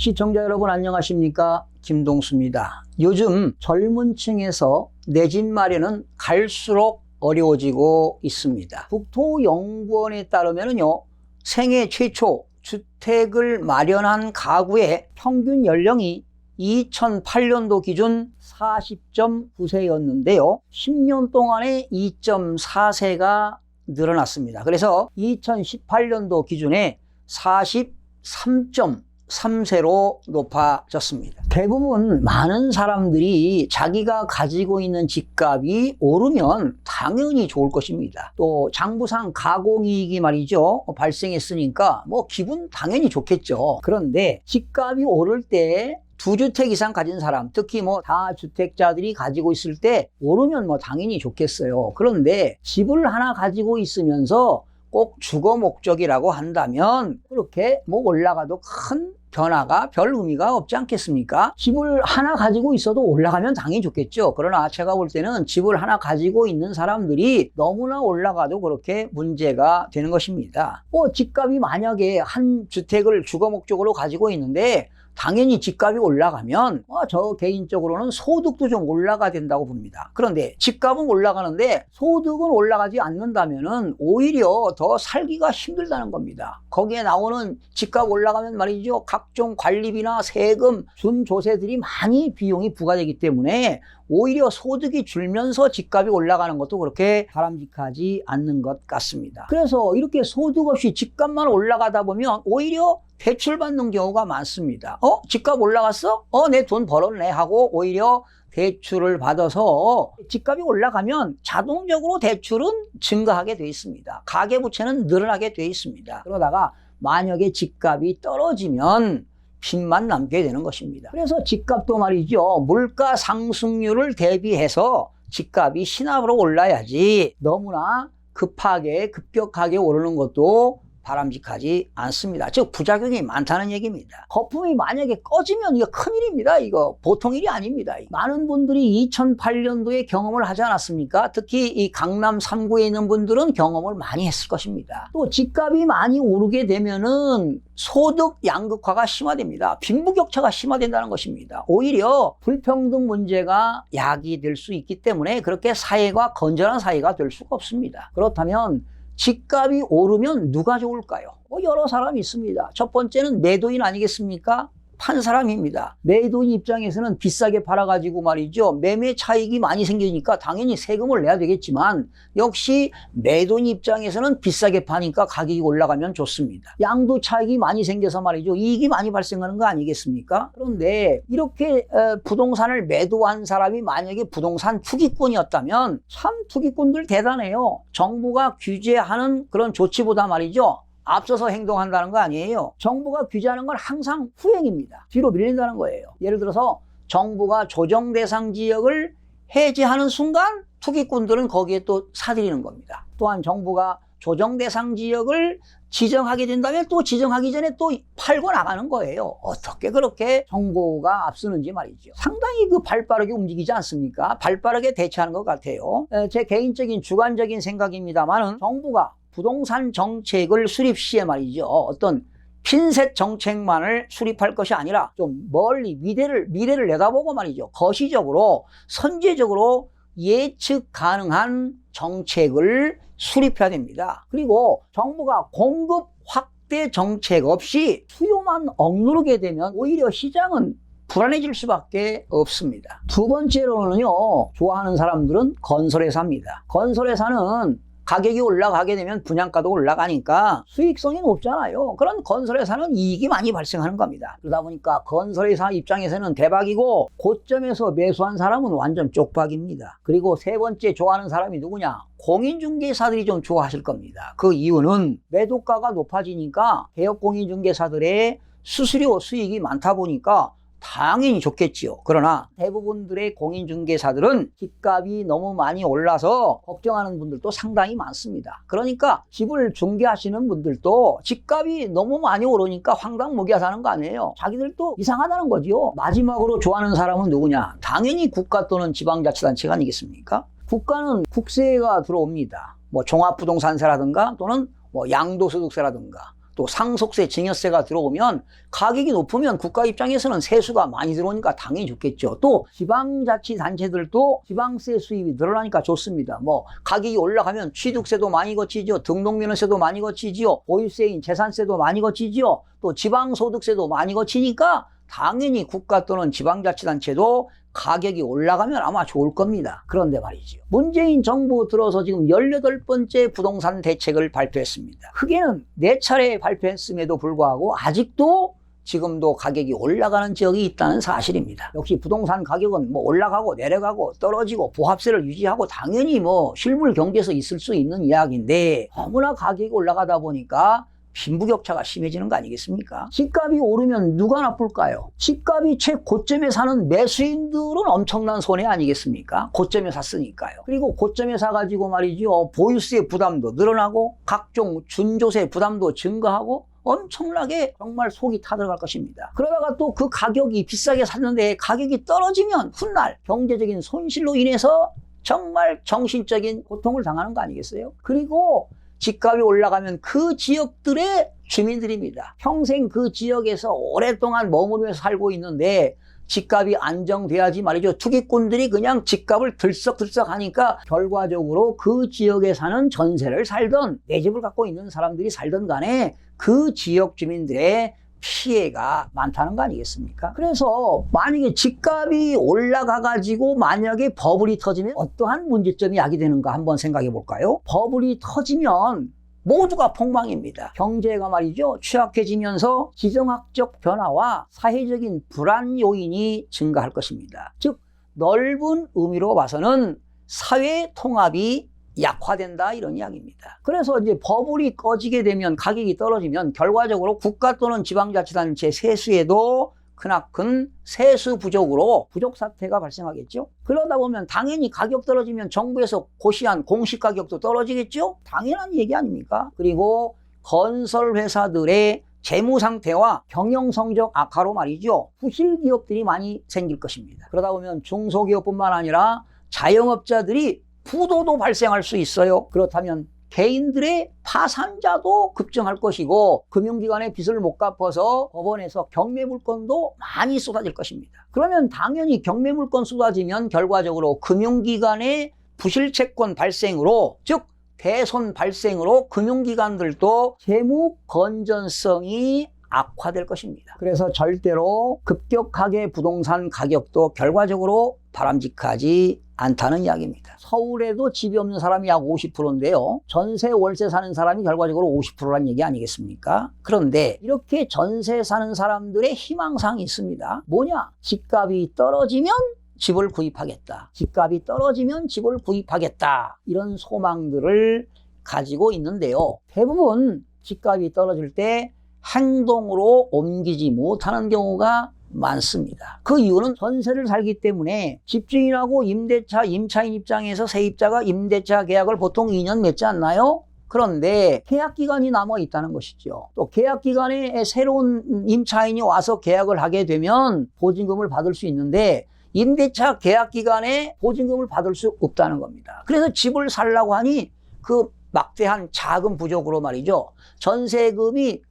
시청자 여러분 안녕하십니까? 김동수입니다. 요즘 젊은 층에서 내 집 마련은 갈수록 어려워지고 있습니다. 국토연구원에 따르면요, 생애 최초 주택을 마련한 가구의 평균 연령이 2008년도 기준 40.9세였는데요. 10년 동안에 2.4세가 늘어났습니다. 그래서 2018년도 기준에 43.3세로 높아졌습니다. 대부분 많은 사람들이 자기가 가지고 있는 집값이 오르면 당연히 좋을 것입니다. 또 장부상 가공이익이 말이죠, 발생했으니까 뭐 기분 당연히 좋겠죠. 그런데 집값이 오를 때 2주택 이상 가진 사람, 특히 뭐 다주택자들이 가지고 있을 때 오르면 뭐 당연히 좋겠어요. 그런데 집을 하나 가지고 있으면서 꼭 주거 목적이라고 한다면 그렇게 뭐 올라가도 큰 변화가 별 의미가 없지 않겠습니까? 집을 하나 가지고 있어도 올라가면 당연히 좋겠죠. 그러나 제가 볼 때는 집을 하나 가지고 있는 사람들이 너무나 올라가도 그렇게 문제가 되는 것입니다. 집값이 만약에 한 주택을 주거 목적으로 가지고 있는데 당연히 집값이 올라가면 저 개인적으로는 소득도 좀 올라가야 된다고 봅니다. 그런데 집값은 올라가는데 소득은 올라가지 않는다면 오히려 더 살기가 힘들다는 겁니다. 거기에 나오는 집값 올라가면 말이죠, 각종 관리비나 세금, 준조세들이 많이 비용이 부과되기 때문에 오히려 소득이 줄면서 집값이 올라가는 것도 그렇게 바람직하지 않는 것 같습니다. 그래서 이렇게 소득 없이 집값만 올라가다 보면 오히려 대출받는 경우가 많습니다. 집값 올라갔어? 내 돈 벌었네 하고 오히려 대출을 받아서 집값이 올라가면 자동적으로 대출은 증가하게 되어 있습니다. 가계부채는 늘어나게 되어 있습니다. 그러다가 만약에 집값이 떨어지면 빚만 남게 되는 것입니다. 그래서 집값도 말이죠, 물가 상승률을 대비해서 집값이 시납으로 올라야지 너무나 급격하게 오르는 것도 바람직하지 않습니다. 즉 부작용이 많다는 얘기입니다. 거품이 만약에 꺼지면 이거 큰일입니다. 이거 보통 일이 아닙니다. 많은 분들이 2008년도에 경험을 하지 않았습니까? 특히 이 강남 3구에 있는 분들은 경험을 많이 했을 것입니다. 또 집값이 많이 오르게 되면은 소득 양극화가 심화됩니다. 빈부격차가 심화된다는 것입니다. 오히려 불평등 문제가 야기될 수 있기 때문에 그렇게 사회가 건전한 사회가 될 수가 없습니다. 그렇다면 집값이 오르면 누가 좋을까요? 여러 사람이 있습니다. 첫 번째는 매도인 아니겠습니까? 판 사람입니다. 매도인 입장에서는 비싸게 팔아가지고 말이죠, 매매 차익이 많이 생기니까 당연히 세금을 내야 되겠지만 역시 매도인 입장에서는 비싸게 파니까 가격이 올라가면 좋습니다. 양도 차익이 많이 생겨서 말이죠, 이익이 많이 발생하는 거 아니겠습니까? 그런데 이렇게 부동산을 매도한 사람이 만약에 부동산 투기꾼이었다면 참 투기꾼들 대단해요. 정부가 규제하는 그런 조치보다 말이죠, 앞서서 행동한다는 거 아니에요. 정부가 규제하는 건 항상 후행입니다. 뒤로 밀린다는 거예요. 예를 들어서 정부가 조정 대상 지역을 해제하는 순간 투기꾼들은 거기에 또 사들이는 겁니다. 또한 정부가 조정 대상 지역을 지정하게 된다면 또 지정하기 전에 또 팔고 나가는 거예요. 어떻게 그렇게 정부가 앞서는지 말이죠. 상당히 발빠르게 움직이지 않습니까? 발빠르게 대처하는 것 같아요. 제 개인적인 주관적인 생각입니다만은 정부가 부동산 정책을 수립 시에 말이죠, 어떤 핀셋 정책만을 수립할 것이 아니라 좀 멀리 미래를 내다보고 말이죠, 거시적으로 선제적으로 예측 가능한 정책을 수립해야 됩니다. 그리고 정부가 공급 확대 정책 없이 수요만 억누르게 되면 오히려 시장은 불안해질 수밖에 없습니다. 두 번째로는요, 좋아하는 사람들은 건설회사입니다. 건설회사는 가격이 올라가게 되면 분양가도 올라가니까 수익성이 높잖아요. 그런 건설회사는 이익이 많이 발생하는 겁니다. 그러다 보니까 건설회사 입장에서는 대박이고 고점에서 매수한 사람은 완전 쪽박입니다. 그리고 세 번째 좋아하는 사람이 누구냐? 공인중개사들이 좀 좋아하실 겁니다. 그 이유는 매도가가 높아지니까 개업 공인중개사들의 수수료 수익이 많다 보니까 당연히 좋겠지요. 그러나 대부분들의 공인중개사들은 집값이 너무 많이 올라서 걱정하는 분들도 상당히 많습니다. 그러니까 집을 중개하시는 분들도 집값이 너무 많이 오르니까 황당무계하다는 거 아니에요. 자기들도 이상하다는 거지요. 마지막으로 좋아하는 사람은 누구냐? 당연히 국가 또는 지방자치단체가 아니겠습니까? 국가는 국세가 들어옵니다. 종합부동산세라든가 또는 양도소득세라든가 또 상속세, 증여세가 들어오면 가격이 높으면 국가 입장에서는 세수가 많이 들어오니까 당연히 좋겠죠. 또 지방자치단체들도 지방세 수입이 늘어나니까 좋습니다. 뭐 가격이 올라가면 취득세도 많이 거치죠. 등록면허세도 많이 거치지요. 보유세인 재산세도 많이 거치지요. 또 지방소득세도 많이 거치니까 당연히 국가 또는 지방자치단체도 가격이 올라가면 아마 좋을 겁니다. 그런데 말이죠. 문재인 정부 들어서 지금 18번째 부동산 대책을 발표했습니다. 크게는 4차례 발표했음에도 불구하고 아직도 지금도 가격이 올라가는 지역이 있다는 사실입니다. 역시 부동산 가격은 뭐 올라가고 내려가고 떨어지고 보합세를 유지하고 당연히 뭐 실물 경제에서 있을 수 있는 이야기인데 너무나 가격이 올라가다 보니까 빈부격차가 심해지는 거 아니겠습니까? 집값이 오르면 누가 나쁠까요? 집값이 최고점에 사는 매수인들은 엄청난 손해 아니겠습니까? 고점에 샀으니까요. 그리고 고점에 사가지고 말이죠. 보유세 부담도 늘어나고 각종 준조세 부담도 증가하고 엄청나게 정말 속이 타들어갈 것입니다. 그러다가 또 그 가격이 비싸게 샀는데 가격이 떨어지면 훗날 경제적인 손실로 인해서 정말 정신적인 고통을 당하는 거 아니겠어요? 그리고 집값이 올라가면 그 지역들의 주민들입니다. 평생 그 지역에서 오랫동안 머무르며 살고 있는데 집값이 안정돼야지 말이죠. 투기꾼들이 그냥 집값을 들썩들썩 하니까 결과적으로 그 지역에 사는 전세를 살던 내 집을 갖고 있는 사람들이 살던 간에 그 지역 주민들의 피해가 많다는 거 아니겠습니까? 그래서 만약에 집값이 올라가가지고 만약에 버블이 터지면 어떠한 문제점이 야기되는가 한번 생각해 볼까요? 버블이 터지면 모두가 폭망입니다. 경제가 말이죠. 취약해지면서 지정학적 변화와 사회적인 불안 요인이 증가할 것입니다. 즉 넓은 의미로 봐서는 사회 통합이 약화된다 이런 이야기입니다. 그래서 이제 버블이 꺼지게 되면 가격이 떨어지면 결과적으로 국가 또는 지방자치단체 세수에도 크나큰 세수 부족으로 부족 사태가 발생하겠죠. 그러다 보면 당연히 가격 떨어지면 정부에서 고시한 공시 가격도 떨어지겠죠. 당연한 얘기 아닙니까? 그리고 건설 회사들의 재무 상태와 경영 성적 악화로 말이죠. 부실 기업들이 많이 생길 것입니다. 그러다 보면 중소기업뿐만 아니라 자영업자들이 부도도 발생할 수 있어요. 그렇다면 개인들의 파산자도 급증할 것이고 금융기관의 빚을 못 갚아서 법원에서 경매물건도 많이 쏟아질 것입니다. 그러면 당연히 경매물건 쏟아지면 결과적으로 금융기관의 부실채권 발생으로 즉 대손 발생으로 금융기관들도 재무 건전성이 악화될 것입니다. 그래서 절대로 급격하게 부동산 가격도 결과적으로 바람직하지 않다는 이야기입니다. 서울에도 집이 없는 사람이 약 50%인데요. 전세, 월세 사는 사람이 결과적으로 50%라는 얘기 아니겠습니까? 그런데 이렇게 전세 사는 사람들의 희망사항이 있습니다. 뭐냐? 집값이 떨어지면 집을 구입하겠다. 집값이 떨어지면 집을 구입하겠다. 이런 소망들을 가지고 있는데요. 대부분 집값이 떨어질 때 행동으로 옮기지 못하는 경우가 많습니다. 그 이유는 전세를 살기 때문에 집주인하고 임대차, 임차인 입장에서 세입자가 임대차 계약을 보통 2년 맺지 않나요? 그런데 계약 기간이 남아 있다는 것이죠. 또 계약 기간에 새로운 임차인이 와서 계약을 하게 되면 보증금을 받을 수 있는데 임대차 계약 기간에 보증금을 받을 수 없다는 겁니다. 그래서 집을 살려고 하니 그 막대한 자금 부족으로 말이죠. 전세금이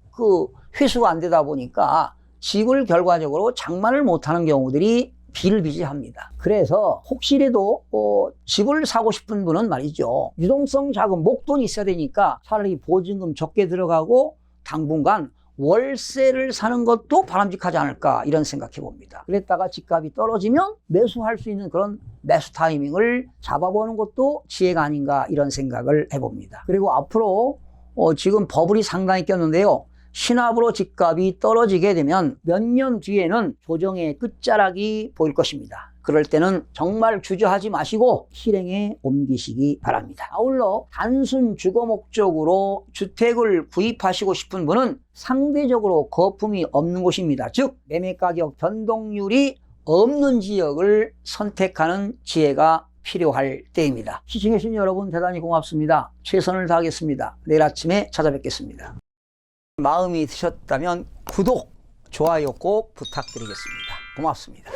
회수가 안 되다 보니까 집을 결과적으로 장만을 못하는 경우들이 비일비재합니다. 그래서 혹시라도 집을 사고 싶은 분은 말이죠. 유동성 자금, 목돈이 있어야 되니까 차라리 보증금 적게 들어가고 당분간 월세를 사는 것도 바람직하지 않을까 이런 생각해 봅니다. 그랬다가 집값이 떨어지면 매수할 수 있는 그런 매수 타이밍을 잡아보는 것도 지혜가 아닌가 이런 생각을 해봅니다. 그리고 앞으로 지금 버블이 상당히 꼈는데요. 신압으로 집값이 떨어지게 되면 몇 년 뒤에는 조정의 끝자락이 보일 것입니다. 그럴 때는 정말 주저하지 마시고 실행에 옮기시기 바랍니다. 아울러 단순 주거 목적으로 주택을 구입하시고 싶은 분은 상대적으로 거품이 없는 곳입니다. 즉 매매가격 변동률이 없는 지역을 선택하는 지혜가 필요할 때입니다. 시청해주신 여러분 대단히 고맙습니다. 최선을 다하겠습니다. 내일 아침에 찾아뵙겠습니다. 마음이 드셨다면 구독, 좋아요 꼭 부탁드리겠습니다. 고맙습니다.